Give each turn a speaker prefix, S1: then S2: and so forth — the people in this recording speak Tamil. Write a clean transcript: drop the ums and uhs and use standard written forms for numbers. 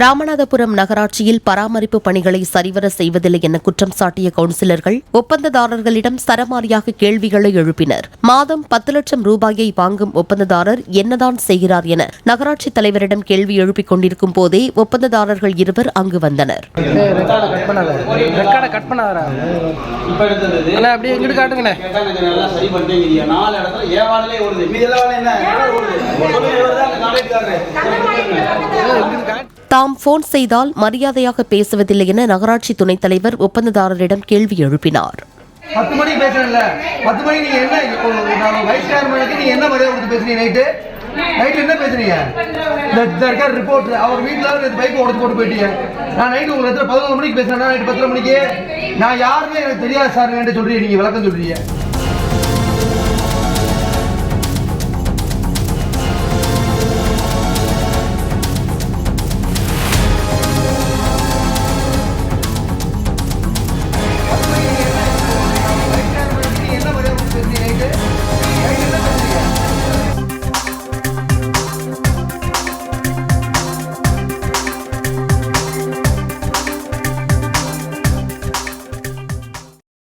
S1: ராமநாதபுரம் நகராட்சியில் பராமரிப்பு பணிகளை சரிவர செய்வதில்லை என குற்றம் சாட்டிய கவுன்சிலர்கள் ஒப்பந்ததாரர்களிடம் சரமாரியாக கேள்விகளை எழுப்பினர். மாதம் 10 லட்சம் ரூபாயை வாங்கும் ஒப்பந்ததாரர் என்னதான் செய்கிறார் என நகராட்சி தலைவரிடம் கேள்வி எழுப்பிக் கொண்டிருக்கும் போதே ஒப்பந்ததாரர்கள் இருவர் அங்கு வந்தனர். தாம் போன் செய்தால் மரியாதையாக பேசுவதில்லை என நகராட்சி துணைத் தலைவர் ஒப்பந்ததாரரிடம் கேள்வி எழுப்பினார்.
S2: 10 மணிக்கு பேசுறேன்ல, 10 மணிக்கு நீங்க என்ன வைஸ் சேர்மனுக்கு நீங்க என்ன மரியாதை கொடுத்து பேசுறீங்க? நைட் என்ன பேசுறீங்க? இந்த இருக்க ரிப்போர்ட் அவர் வீட்டுல பைக் உடச்சு போட்டு போயிட்டீங்க. நான் நைட் உங்களுக்கு 11 மணிக்கு பேசுறேன், நைட் 10 மணிக்கு நான் யாருமே எனக்கு தெரியாது சார் சொல்றீங்க, நீங்க விளக்கம் சொல்றீங்க.